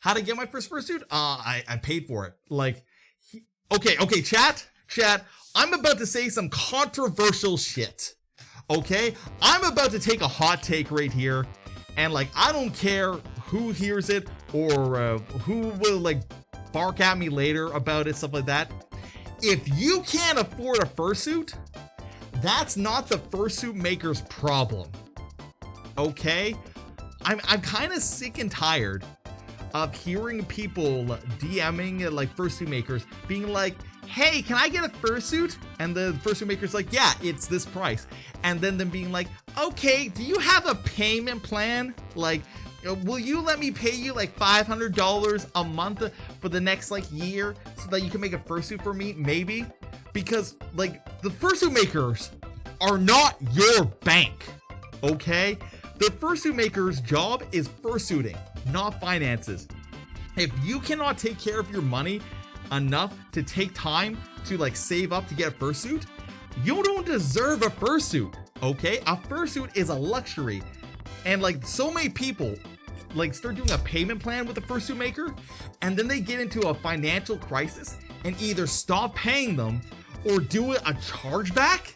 How to get my first fursuit? I paid for it. Like, okay, chat, I'm about to say some controversial shit. Okay, I'm about to take a hot take right here, and like, I don't care who hears it or who will like bark at me later about it, stuff like that. If you can't afford a fursuit, that's not the fursuit maker's problem. Okay, I'm kind of sick and tired of hearing people DMing like fursuit makers being like, hey, can I get a fursuit? And the fursuit maker's like, yeah, it's this price. And then them being like, okay, do you have a payment plan? Like, will you let me pay you like $500 a month for the next like year so that you can make a fursuit for me? Maybe. Because like the fursuit makers are not your bank. Okay? The fursuit maker's job is fursuiting, not finances. If you cannot take care of your money enough to take time to like save up to get a fursuit, you don't deserve a fursuit. Okay, a fursuit is a luxury, and like so many people like start doing a payment plan with a fursuit maker, and then they get into a financial crisis and either stop paying them or do a chargeback,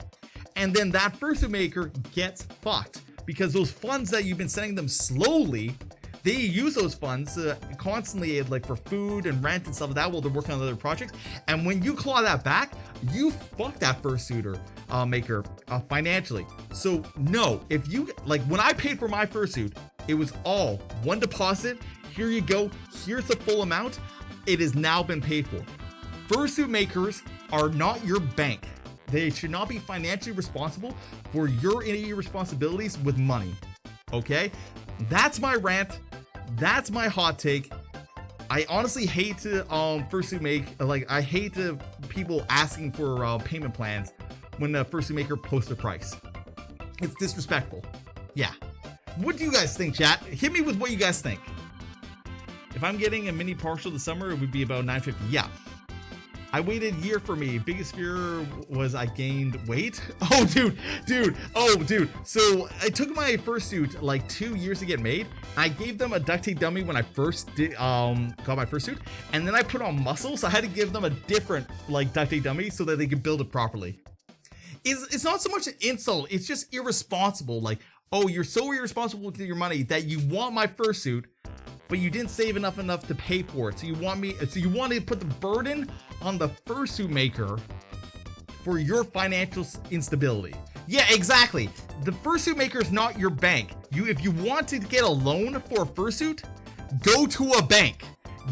and then that fursuit maker gets fucked because those funds that you've been sending them slowly, they use those funds constantly like for food and rent and stuff like that while they're working on other projects. And when you claw that back, you fuck that fursuiter maker financially. So no, if you like, when I paid for my fursuit, it was all one deposit. Here you go. Here's the full amount. It has now been paid for. Fursuit makers are not your bank. They should not be financially responsible for your responsibilities with money. Okay? That's my rant. That's my hot take. I honestly hate to fursuit make, like, I hate to people asking for payment plans when the fursuit maker posts a price. It's disrespectful. Yeah. What do you guys think, chat? Hit me with what you guys think. If I'm getting a mini partial this summer, it would be about $950. Yeah. I waited a year for me. Biggest fear was I gained weight. Oh, dude. So I took my fursuit like 2 years to get made. I gave them a duct tape dummy when I first got my fursuit, and then I put on muscle. So I had to give them a different like duct tape dummy so that they could build it properly. It's not so much an insult. It's just irresponsible. Like, oh, you're so irresponsible with your money that you want my fursuit, but you didn't save enough to pay for it. So you want to put the burden on the fursuit maker for your financial instability. Yeah, exactly. The fursuit maker is not your bank. If you want to get a loan for a fursuit, go to a bank.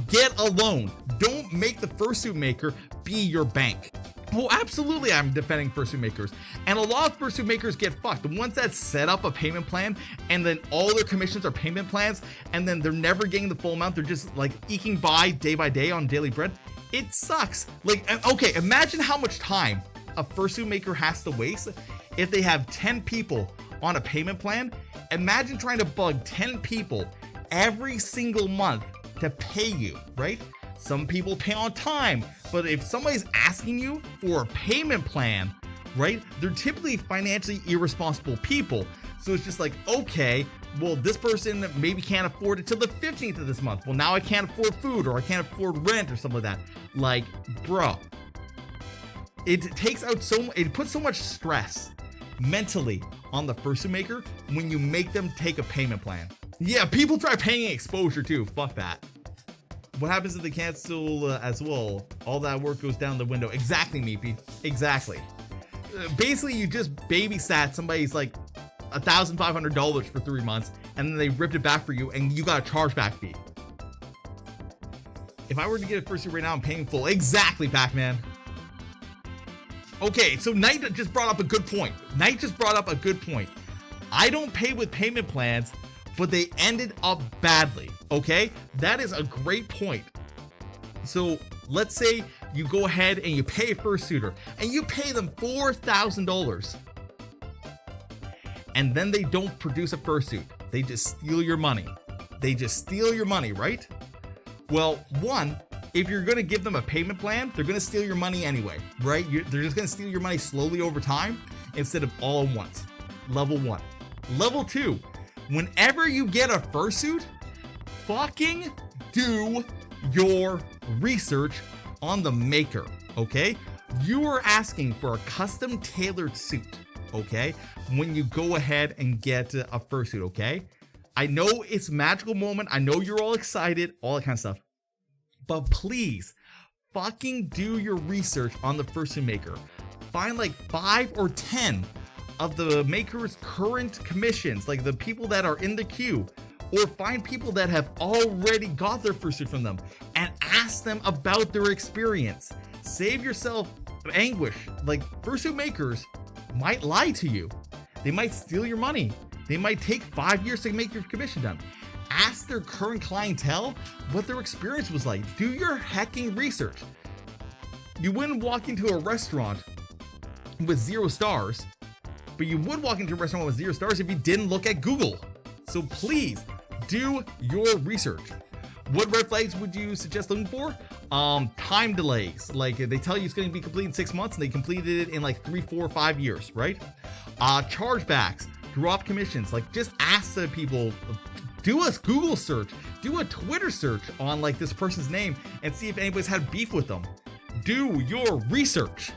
Get a loan. Don't make the fursuit maker be your bank. Oh, absolutely, I'm defending fursuit makers. And a lot of fursuit makers get fucked. The ones that set up a payment plan and then all their commissions are payment plans and then they're never getting the full amount. They're just like eking by day on daily bread. It sucks. Like, okay, imagine how much time a fursuit maker has to waste if they have 10 people on a payment plan. Imagine trying to bug 10 people every single month to pay you, right? Some people pay on time, but if somebody's asking you for a payment plan, right, they're typically financially irresponsible people. So it's just like, okay, well, this person maybe can't afford it till the 15th of this month. Well, now I can't afford food or I can't afford rent or something like that. Like, bro, it puts so much stress mentally on the fursuit maker when you make them take a payment plan. Yeah, people try paying exposure too. Fuck that. What happens if they cancel as well? All that work goes down the window. Exactly, Meepy. Exactly. Basically, you just babysat somebody's like $1,500 for 3 months, and then they ripped it back for you, and you got a chargeback fee. If I were to get a fursuit right now, I'm paying full. Exactly, Pac-Man. Okay, so Knight just brought up a good point. I don't pay with payment plans, but they ended up badly. Okay, that is a great point. So let's say you go ahead and you pay a fursuiter and you pay them $4,000 and then they don't produce a fursuit. They just steal your money. Right? Well, one, if you're going to give them a payment plan, they're going to steal your money anyway, right? They're just going to steal your money slowly over time instead of all at once. Level 1. Level 2, whenever you get a fursuit, fucking do your research on the maker, okay? You are asking for a custom tailored suit, okay? When you go ahead and get a fursuit, okay? I know it's a magical moment. I know you're all excited, all that kind of stuff. But please, fucking do your research on the fursuit maker. Find like 5 or 10 of the maker's current commissions, like the people that are in the queue, or find people that have already got their fursuit from them and ask them about their experience. Save yourself anguish. Like, fursuit makers might lie to you. They might steal your money. They might take 5 years to make your commission done. Ask their current clientele what their experience was like. Do your hecking research. You wouldn't walk into a restaurant with 0 stars, but you would walk into a restaurant with 0 stars if you didn't look at Google. So please do your research. What red flags would you suggest looking for? Time delays. Like, they tell you it's going to be completed in 6 months and they completed it in like 3, 4, 5 years, right? Chargebacks, drop commissions. Like, just ask the people, do a Google search, do a Twitter search on like this person's name and see if anybody's had beef with them. Do your research.